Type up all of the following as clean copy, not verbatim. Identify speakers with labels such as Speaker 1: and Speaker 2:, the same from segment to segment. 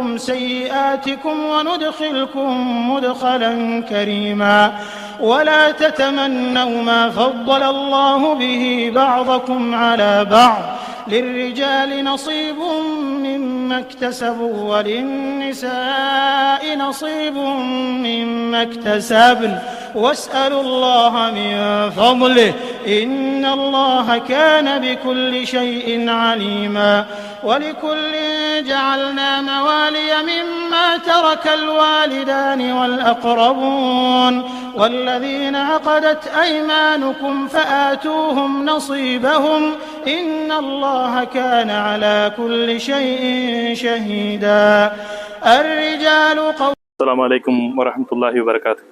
Speaker 1: عنكم سيئاتكم وندخلكم مدخلا كريما ولا تتمنوا ما فضل الله به بعضكم على بعض للرجال نصيب مما اكتسبوا وللنساء نصيب مما اكتسبن واسألوا الله من فضله إن الله كان بكل شيء عليما ولكل جعلنا موالي مما ترك الوالدان والأقربون والذين عقدت أيمانكم فآتوهم نصيبهم إن الله كان على كل شيء شهيدا الرجال
Speaker 2: السلام عليكم ورحمة الله وبركاته.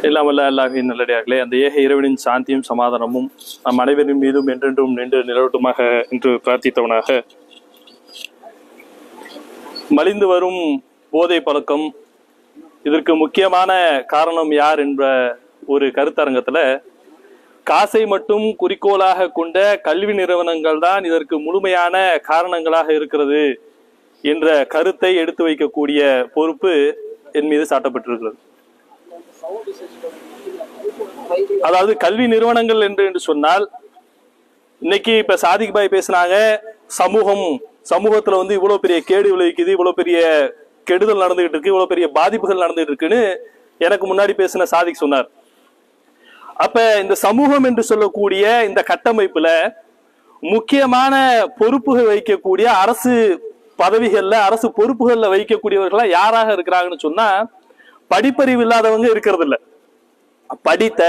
Speaker 2: எல்லாம் வல்ல அல்லாஹ்வின் நல்லடியார்களே, அந்த ஏக இறைவனின் சாந்தியும் சமாதானமும் நம் அனைவரின் மீதும் என்றென்றும் நின்று நிலவட்டுமாக என்று பிரார்த்தித்தவனாக, மலிந்து வரும் போதை பழக்கம், இதற்கு முக்கியமான காரணம் யார் என்ற ஒரு கருத்தரங்கத்துல காசை மட்டும் குறிக்கோளாக கொண்ட கல்வி நிறுவனங்கள் தான் இதற்கு முழுமையான காரணங்களாக இருக்கிறது என்ற கருத்தை எடுத்து வைக்கக்கூடிய பொறுப்பு என் மீது சாட்டப்பட்டிருக்கிறது. அதாவது கல்வி நிறுவனங்கள் என்று சொன்னால், இன்னைக்கு இப்ப சாதிக் பாய் பேசினாங்க, சமூகத்துல இவ்வளவு பெரிய கேடு விளைவிக்குது, இவ்வளவு பெரிய கெடுதல் நடந்துகிட்டு இருக்கு, இவ்வளவு பெரிய பாதிப்புகள் நடந்துகிட்டு இருக்குன்னு எனக்கு முன்னாடி பேசின சாதிக் சொன்னார். அப்ப இந்த சமூகம் என்று சொல்லக்கூடிய இந்த கட்டமைப்புல முக்கியமான பொறுப்புகள் வைக்கக்கூடிய அரசு பதவிகள்ல, அரசு பொறுப்புகள்ல வைக்கக்கூடியவர்களா யாராக இருக்கிறாங்கன்னு சொன்னா, படிப்பறிவு இல்லாதவங்க இருக்கிறது இல்ல, படித்த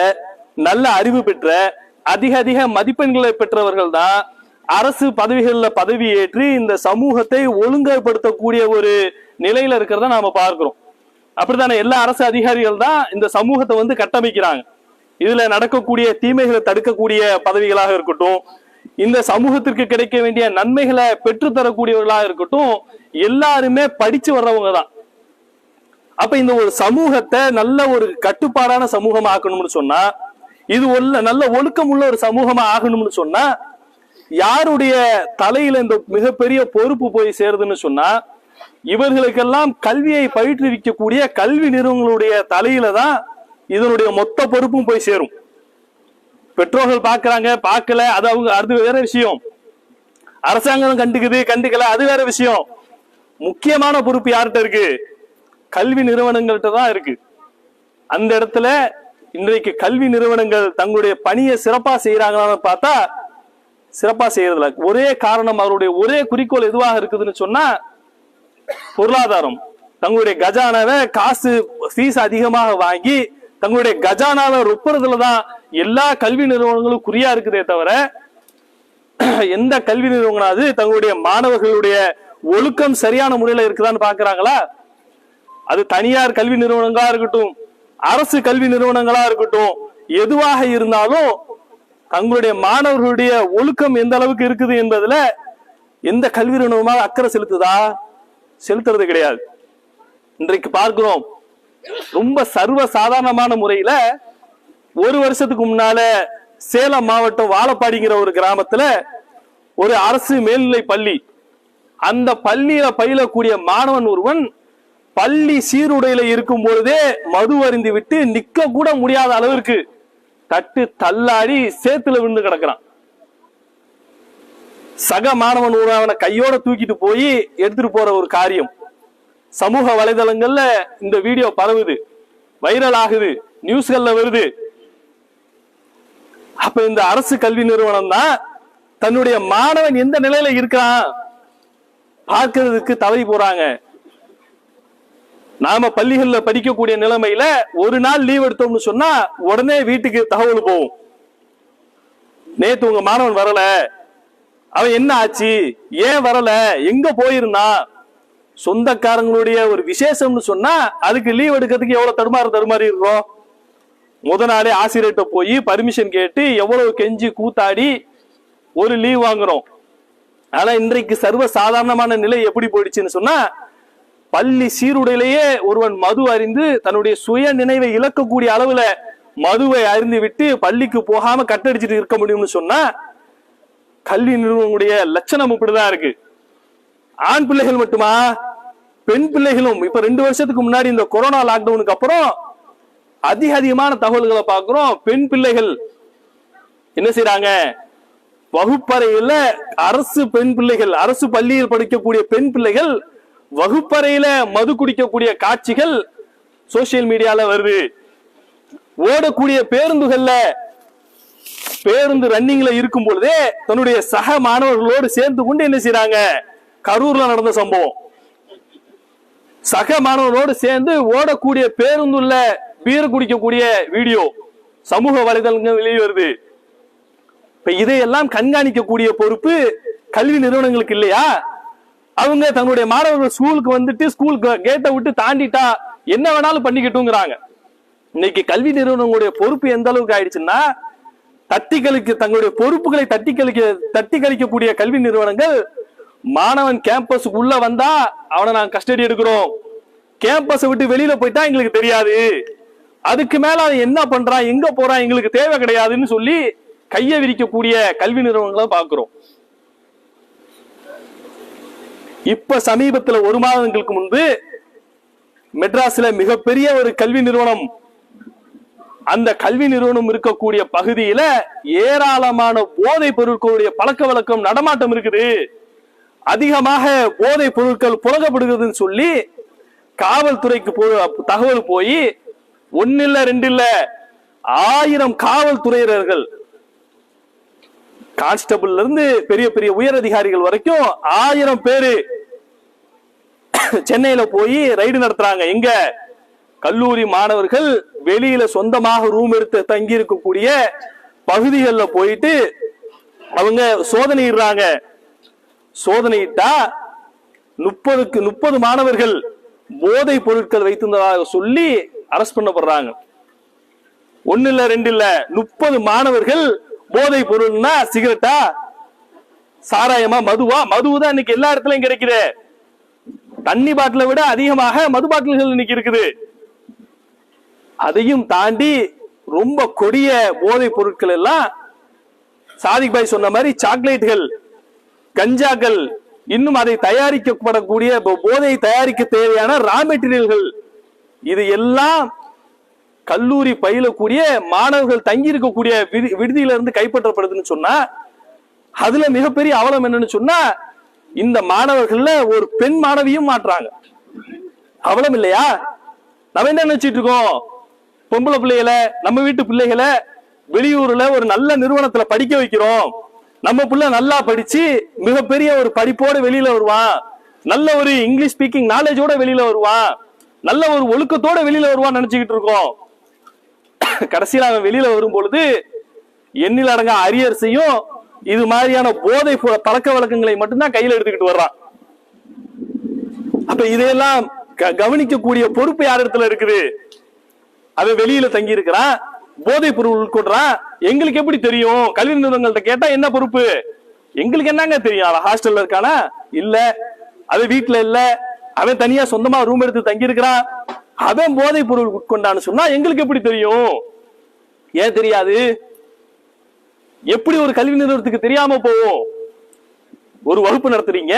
Speaker 2: நல்ல அறிவு பெற்ற அதிக மதிப்பெண்களை பெற்றவர்கள் தான் அரசு பதவிகள்ல பதவி ஏற்று இந்த சமூகத்தை ஒழுங்குபடுத்தக்கூடிய ஒரு நிலையில இருக்கிறத நாம பார்க்கிறோம். அப்படித்தானே எல்லா அரசு அதிகாரிகள் தான் இந்த சமூகத்தை கட்டமைக்கிறாங்க. இதுல நடக்கக்கூடிய தீமைகளை தடுக்கக்கூடிய பதவிகளாக இருக்கட்டும், இந்த சமூகத்திற்கு கிடைக்க வேண்டிய நன்மைகளை பெற்று தரக்கூடியவர்களாக இருக்கட்டும், எல்லாருமே படிச்சு வர்றவங்க தான். அப்ப இந்த ஒரு சமூகத்தை நல்ல ஒரு கட்டுப்பாடான சமூகமா ஆக்கணும்னு சொன்னா, இது நல்ல ஒழுக்கம் உள்ள ஒரு சமூகமா ஆகணும்னு சொன்னா, யாருடைய தலையில இந்த மிகப்பெரிய பொறுப்பு போய் சேருதுன்னு சொன்னா, இவர்களுக்கெல்லாம் கல்வியை பயிற்றுவிக்கக்கூடிய கல்வி நிறுவனங்களுடைய தலையில தான் இதனுடைய மொத்த பொறுப்பும் போய் சேரும். பெற்றோர்கள் பாக்குறாங்க, பார்க்கல, அது வேற விஷயம். அரசாங்கம் கண்டுக்கல, அது வேற விஷயம். முக்கியமான பொறுப்பு யார்கிட்ட இருக்கு? கல்வி நிறுவனங்கள்ட்ட தான் இருக்கு. அந்த இடத்துல இன்றைக்கு கல்வி நிறுவனங்கள் தங்களுடைய பணியை சிறப்பா செய்யறாங்கன்னு பார்த்தா சிறப்பா செய்யறதுல ஒரே காரணம், அவருடைய ஒரே குறிக்கோள் எதுவாக இருக்குதுன்னு சொன்னா, பொருளாதாரம். தங்களுடைய கஜானாவை காசு ஃபீஸ் அதிகமாக வாங்கி தங்களுடைய கஜானாவை ரொப்புறதுலதான் எல்லா கல்வி நிறுவனங்களும் குறியா இருக்குதே தவிர, எந்த கல்வி நிறுவனாவது தங்களுடைய மாணவர்களுடைய ஒழுக்கம் சரியான முறையில இருக்குதான்னு பாக்குறாங்களா? அது தனியார் கல்வி நிறுவனங்களா இருக்கட்டும், அரசு கல்வி நிறுவனங்களா இருக்கட்டும், எதுவாக இருந்தாலும் தங்களுடைய மாணவர்களுடைய ஒழுக்கம் எந்த அளவுக்கு இருக்குது என்பதுல எந்த கல்வி நிறுவனமாக அக்கறை செலுத்துதா? செலுத்துறது கிடையாது. இன்றைக்கு பார்க்கிறோம், ரொம்ப சர்வ சாதாரணமான முறையில ஒரு வருஷத்துக்கு முன்னால சேலம் மாவட்டம் வாழப்பாடிங்கிற ஒரு கிராமத்துல ஒரு அரசு மேல்நிலை பள்ளி, அந்த பள்ளியில பயிலக்கூடிய மாணவன் ஒருவன் பள்ளி சீருடையில இருக்கும் பொழுதே மது அருந்தி விட்டு நிக்க கூட முடியாத அளவிற்கு தட்டு தள்ளாடி சேத்துல விழுந்து கிடக்கிறான். சக மாணவன் அவனை கையோட தூக்கிட்டு போய் எடுத்துட்டு போற ஒரு காரியம் சமூக வலைதளங்கள்ல இந்த வீடியோ பரவுது, வைரல் ஆகுது, நியூஸ்கள்ல வருது. அப்ப இந்த அரசு கல்வி நிறுவனம் தான் தன்னுடைய மாணவன் எந்த நிலையில இருக்கிறான் பார்க்கிறதுக்கு தவறி போறாங்க. நாம பள்ளிகள்ல படிக்கக்கூடிய நிலைமையில ஒரு நாள் லீவ் எடுத்தோம்னு சொன்னா உடனே வீட்டுக்கு தகவல் போகும், நேத்து உங்க மாணவன் வரல, அவன் என்ன ஆச்சு, ஏன் வரல, எங்க போயிருந்தான். சொந்தக்காரங்களுடைய ஒரு விசேஷம்னு சொன்னா அதுக்கு லீவ் எடுக்கிறதுக்கு எவ்வளவு தடுமாறி இருக்கோம். முத நாளே ஆசிரியர்கிட்ட போய் பர்மிஷன் கேட்டு எவ்வளவு கெஞ்சி கூத்தாடி ஒரு லீவ் வாங்குறோம். ஆனா இன்றைக்கு சர்வ சாதாரணமான நிலை எப்படி போயிடுச்சுன்னு சொன்னா, பள்ளி சீருடையிலேயே ஒருவன் மது அறிந்து தன்னுடைய சுய நினைவை இழக்கக்கூடிய அளவுல மதுவை அறிந்து விட்டு பள்ளிக்கு போகாம கட்டடிச்சுட்டு இருக்க முடியும்னு சொன்னா, கல்வி நிறுவனங்களுடைய லட்சணம் இப்படிதான் இருக்கு. ஆண் பிள்ளைகள் மட்டுமா, பெண் பிள்ளைகளும். இப்ப 2 வருஷத்துக்கு முன்னாடி இந்த கொரோனா லாக்டவுனுக்கு அப்புறம் அதிகமான தகவல்களை பார்க்கிறோம். பெண் பிள்ளைகள் என்ன செய்யறாங்க, வகுப்பறையில அரசு பெண் பிள்ளைகள், அரசு பள்ளியில் படிக்கக்கூடிய பெண் பிள்ளைகள் வகுப்பறையில மது குடிக்கக்கூடிய காட்சிகள் சோசியல் மீடியால வருது. ஓடக்கூடிய பேருந்துகள்ல, பேருந்து ரன்னிங்ல இருக்கும் பொழுதே தன்னுடைய சக மாணவர்களோடு சேர்ந்து கொண்டு என்ன செய்யறாங்க, கரூர்ல நடந்த சம்பவம், சக மாணவர்களோடு சேர்ந்து ஓடக்கூடிய பேருந்துள்ள பீர் குடிக்கக்கூடிய வீடியோ சமூக வலைதளங்கள் வெளியே வருது. இப்ப இதையெல்லாம் கண்காணிக்கக்கூடிய பொறுப்பு கல்வி நிறுவனங்களுக்கு இல்லையா? அவங்க தன்னுடைய மாணவர்கள் ஸ்கூலுக்கு வந்துட்டு ஸ்கூல் கேட்டை விட்டு தாண்டிட்டா என்ன வேணாலும் பண்ணிக்கிட்டுங்கிறாங்க. இன்னைக்கு கல்வி நிறுவனங்களுடைய பொறுப்பு எந்த அளவுக்கு ஆயிடுச்சுன்னா, தங்களுடைய பொறுப்புகளை தட்டி கழிக்கக்கூடிய கல்வி நிறுவனங்கள், மாணவன் கேம்பஸுக்கு உள்ள வந்தா அவனை நாங்க கஸ்டடி எடுக்கிறோம், கேம்பஸை விட்டு வெளியில போயிட்டா எங்களுக்கு தெரியாது, அதுக்கு மேல அவன் என்ன பண்றான் எங்க போறான் எங்களுக்கு தேவை கிடையாதுன்னு சொல்லி கையை விரிக்கக்கூடிய கல்வி நிறுவனங்களை பார்க்கிறோம். இப்ப சமீபத்தில் 1 மாதங்களுக்கு முன்பு மெட்ராஸ்ல மிகப்பெரிய ஒரு கல்வி நிறுவனம், அந்த கல்வி நிறுவனம் இருக்கக்கூடிய பகுதியில ஏராளமான போதைப் பொருட்களுடைய பழக்க வழக்கம் நடமாட்டம் இருக்குது, அதிகமாக போதைப் பொருட்கள் புழங்கப்படுகிறதுன்னு சொல்லி காவல்துறைக்கு தகவல் போய் 1 இல்ல 2 இல்ல 1000 காவல்துறையினர்கள், கான்ஸ்டபிள் இருந்து பெரிய பெரிய உயர் அதிகாரிகள் வரைக்கும் 1000 பேரு சென்னையில போய் ரைடு நடத்துறாங்க. எங்க, கல்லூரி மாணவர்கள் வெளியில சொந்தமாக ரூம் எடுத்து தங்கி இருக்கக்கூடிய பகுதிகளில் போயிட்டு அவங்க சோதனையிடுறாங்க. சோதனையிட்டா 30 மாணவர்கள் போதை பொருட்கள் வைத்திருந்ததாக சொல்லி அரெஸ்ட் பண்ணப்படுறாங்க. 1 இல்ல 2 இல்ல 30 மாணவர்கள் போதை பொருள்னா சிகரெட்டா, சாராயமா, மதுவா? மதுதான் இன்னைக்கு எல்லா இடத்துலயும் கிடைக்குது. தண்ணி பாட்டிலை விட அதிகமாக மது பாட்டில்கள் இன்னைக்கு இருக்குது. அதையும் தாண்டி ரொம்ப கொடிய போதை பொருட்கள் எல்லாம் சாதிக் பாய் சொன்ன மாதிரி சாக்லேட்டுகள், கஞ்சாக்கள், இன்னும் அதை தயாரிக்கப்படக்கூடிய போதையை தயாரிக்க தேவையான ரா மெட்டீரியல்கள், இது எல்லாம் கல்லூரி பயிலக்கூடிய மாணவர்கள் தங்கி இருக்கக்கூடிய விடுதியில இருந்து கைப்பற்றப்படுதுன்னு சொன்னா, அதுல மிகப்பெரிய அவலம் என்னன்னு சொன்னா, இந்த மாணவர்கள்ல ஒரு பெண் மாணவியும் மாற்றாங்க. அவலம் இல்லையா? நம்ம என்ன நினைச்சிட்டு இருக்கோம், பொம்பளை பிள்ளைகளை, நம்ம வீட்டு பிள்ளைகளை வெளியூர்ல ஒரு நல்ல நிறுவனத்துல படிக்க வைக்கிறோம், நம்ம பிள்ளை நல்லா படிச்சு மிகப்பெரிய ஒரு படிப்போட வெளியில வருவான், நல்ல ஒரு இங்கிலீஷ் ஸ்பீக்கிங் நாலேஜோட வெளியில வருவான், நல்ல ஒரு ஒழுக்கத்தோட வெளியில வருவான்னு நினைச்சுக்கிட்டு இருக்கோம். கடைசியில் அவன் வெளியில வரும் பொழுது எண்ணில் அடங்க அரியர்ஸையும் இது மாதிரியான போதை பழக்க வழக்கங்களை மட்டும்தான் கையில எடுத்துக்கிட்டு வர்றான். அப்ப இதையெல்லாம் கவனிக்கக்கூடிய பொறுப்பு யார் இடத்துல இருக்குது? அவன் வெளியில தங்கி இருக்கிறான், போதை பொருள் உட்கொள்றான், எங்களுக்கு எப்படி தெரியும்? கல்வி நிறுவனங்கள்ட்ட கேட்டா என்ன பொறுப்பு? எங்களுக்கு என்னங்க தெரியும்? அவன் ஹாஸ்டல்ல இருக்கானா? இல்ல. அவன் வீட்டுல இல்ல, அவன் தனியா சொந்தமா ரூம் எடுத்து தங்கி இருக்கிறான், அவன் போதை பொருள் உட்கொண்டான்னு சொன்னா எங்களுக்கு எப்படி தெரியும்? ஏன் தெரியாது? எப்படி ஒரு கல்வி நிறுவனத்துக்கு தெரியாம போவோம்? ஒரு வகுப்பு நடத்துறீங்க,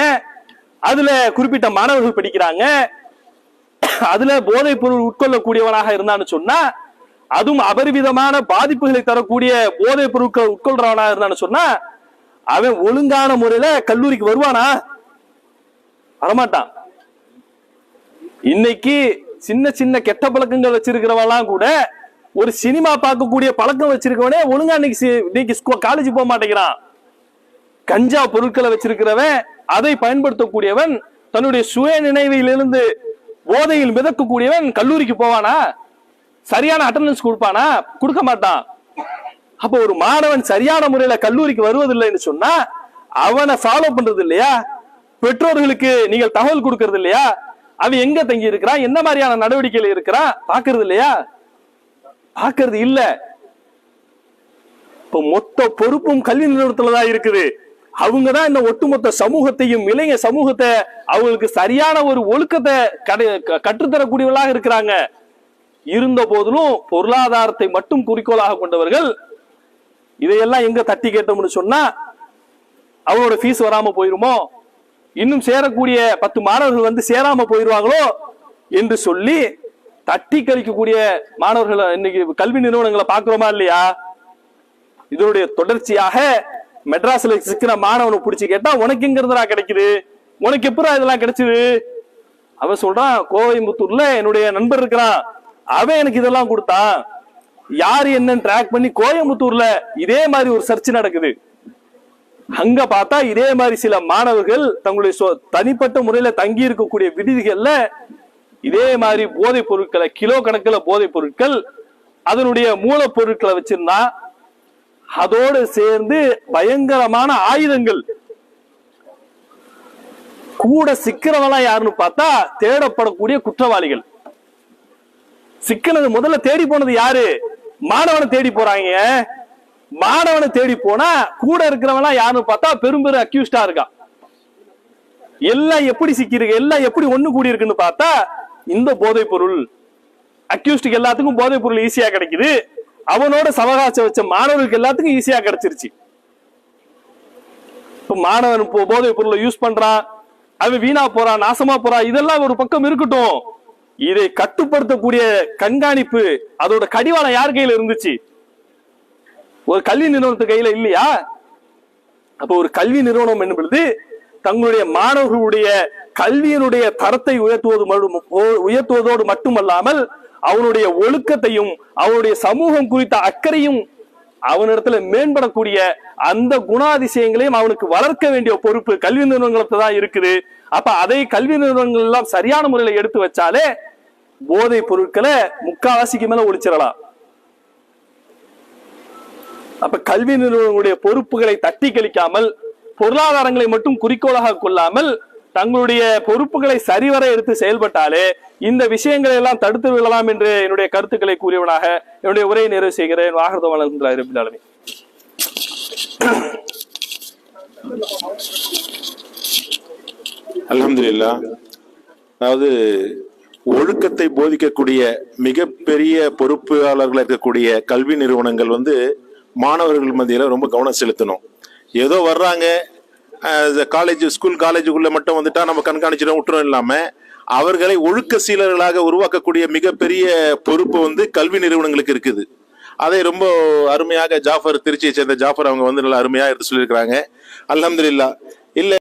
Speaker 2: அதுல குறிப்பிட்ட மாணவர்கள் படிக்கிறாங்க, அதுல போதை பொருள் உட்கொள்ளக்கூடியவனாக இருந்தான்னு சொன்னா, அதுவும் அபரிவிதமான பாதிப்புகளை தரக்கூடிய போதை பொருட்கள் உட்கொள்றவனாக இருந்தான்னு சொன்னா, அவன் ஒழுங்கான முறையில கல்லூரிக்கு வருவானா? வரமாட்டான். இன்னைக்கு சின்ன சின்ன கெட்ட பழக்கங்கள் வச்சிருக்கிறவெல்லாம் கூட ஒரு சினிமா பார்க்கக்கூடிய பழக்கம் வச்சிருக்கவனே ஒழுங்கா இன்னைக்கு காலேஜ் போக மாட்டேங்கிறான். கஞ்சா பொருட்களை வச்சிருக்கிறவன், அதை பயன்படுத்தக்கூடியவன், தன்னுடைய சுய நினைவிலிருந்து போதையில் மிதக்கக்கூடியவன் கல்லூரிக்கு போவானா? சரியான அட்டெண்டன்ஸ் கொடுப்பானா? கொடுக்க மாட்டான். அப்ப ஒரு மாணவன் சரியான முறையில கல்லூரிக்கு வருவதில்லைன்னு சொன்னா அவனை ஃபாலோ பண்றது இல்லையா? பெற்றோர்களுக்கு நீங்கள் தகவல் கொடுக்கறது இல்லையா? அவன் எங்க தங்கி இருக்கிறான், என்ன மாதிரியான நடவடிக்கைகள் இருக்கிறான் பாக்குறது இல்லையா? பாக்குறது இல்ல. இப்ப மொத்த பொறுப்பும் கல்வி நிறுவனத்துலதான் இருக்குது. அவங்கதான் இந்த ஒட்டுமொத்த சமூகத்தையும் இளைஞ சமூகத்தை அவங்களுக்கு சரியான ஒரு ஒழுக்கத்தை கற்றுத்தரக்கூடியவர்களாக இருக்கிறாங்க. இருந்த போதிலும் பொருளாதாரத்தை மட்டும் குறிக்கோளாக கொண்டவர்கள் இதையெல்லாம் எங்க தட்டி கேட்டோம்னு சொன்னா அவங்களோட ஃபீஸ் வராம போயிருமோ, இன்னும் சேரக்கூடிய 10 மாணவர்கள் வந்து சேராம போயிடுவாங்களோ என்று சொல்லி தட்டி கழிக்கக்கூடிய மாணவர்கள் இன்னைக்கு கல்வி நிறுவனங்களை பாக்குறோமா இல்லையா? இதனுடைய தொடர்ச்சியாக மெட்ராஸ்ல சிக்கிற மாணவனை பிடிச்சி கேட்டா உனக்கு எங்க இருந்துடா கிடைக்குது, உனக்கு எப்படா இதெல்லாம் கிடைச்சது? அவன் சொல்றான், கோயம்புத்தூர்ல என்னுடைய நண்பர் இருக்கிறான், அவன் எனக்கு இதெல்லாம் கொடுத்தான். யாரு என்னன்னு ட்ராக் பண்ணி கோயம்புத்தூர்ல இதே மாதிரி ஒரு சர்ச் நடக்குது. அங்க பார்த்தா இதே மாதிரி சில மாணவர்கள் தங்களுடைய தனிப்பட்ட முறையில தங்கி இருக்கக்கூடிய விடுதிகள்ல இதே மாதிரி போதைப் பொருட்களை, கிலோ கணக்குல போதைப் பொருட்கள், அதனுடைய மூலப்பொருட்களை வச்சிருந்தா, அதோடு சேர்ந்து பயங்கரமான ஆயுதங்கள். கூட சிக்கிறவெல்லாம் யாருன்னு பார்த்தா தேடப்படக்கூடிய குற்றவாளிகள். சிக்கினது முதல்ல தேடி போனது யாரு? மாணவனை தேடி போறாங்க. மாணவனை தேடி போனா கூட இருக்கிறவன் யாருன்னு பார்த்தா பெரும் அக்யூஸ்டா இருக்கான். எல்லாம் எப்படி சிக்கிருக்கு, எல்லாம் எப்படி ஒண்ணு கூடி இருக்குன்னு பார்த்தா இந்த போதைப் பொருள். அக்யூஸ்டுக்கு எல்லாத்துக்கும் போதைப் பொருள் ஈஸியா கிடைக்குது, அவனோட சவகாசம் வச்ச மாணவர்களுக்கு எல்லாத்துக்கும் ஈஸியா கிடைச்சிருச்சு. இப்ப மாணவன் போதைப் பொருளை யூஸ் பண்றான், அவன் வீணா போறான், நாசமா போறான், இதெல்லாம் ஒரு பக்கம் இருக்கட்டும். இதை கட்டுப்படுத்தக்கூடிய கண்காணிப்பு, அதோட கடிவாளம் யார் கையில இருந்துச்சு? ஒரு கல்வி நிறுவனத்து கையில இல்லையா? அப்ப ஒரு கல்வி நிறுவனம் என்பது தங்களுடைய மாணவர்களுடைய கல்வியினுடைய தரத்தை உயர்த்துவதோடு மட்டுமல்லாமல் அவனுடைய ஒழுக்கத்தையும் அவனுடைய சமூகம் குறித்த அக்கறையும் அவனிடத்துல மேம்படக்கூடிய அந்த குணாதிசயங்களையும் அவனுக்கு வளர்க்க வேண்டிய பொறுப்பு கல்வி நிறுவனங்களுக்கு தான் இருக்குது. அப்ப அதை கல்வி நிறுவனங்கள் எல்லாம் சரியான முறையில எடுத்து வச்சாலே போதைப் பொருட்களை முக்காவாசிக்கு மேல ஒழிச்சிடலாம். அப்ப கல்வி நிறுவனங்களுடைய பொறுப்புகளை தட்டி கழிக்காமல், பொருளாதாரங்களை மட்டும் குறிக்கோளாக கொள்ளாமல் தங்களுடைய பொறுப்புகளை சரிவர எடுத்து செயல்பட்டாலே இந்த விஷயங்களை எல்லாம் தடுத்து விடலாம் என்று என்னுடைய கருத்துக்களை கூறியவனாக என்னுடைய உரையை நிறைவு செய்கிறேன்.
Speaker 3: அல்ஹம்துலில்லாஹ். அதாவது ஒழுக்கத்தை போதிக்கக்கூடிய மிகப்பெரிய பொறுப்பாளர்கள் இருக்கக்கூடிய கல்வி நிறுவனங்கள் மாணவர்கள் மத்தியில ரொம்ப கவனம் செலுத்தணும். ஏதோ வர்றாங்க, காலேஜ் ஸ்கூல் காலேஜுக்குள்ள மட்டும் வந்துட்டா நம்ம கண்காணிச்சிடும் விட்டுரும் இல்லாம அவர்களை ஒழுக்க சீலர்களாக உருவாக்கக்கூடிய மிகப்பெரிய பொறுப்பு கல்வி நிறுவனங்களுக்கு இருக்குது. அதை ரொம்ப அருமையாக ஜாஃபர், திருச்சியை சேர்ந்த ஜாஃபர் அவங்க நல்லா அருமையா எடுத்து சொல்லியிருக்கிறாங்க. அல்ஹம்துலில்லாஹ். இல்ல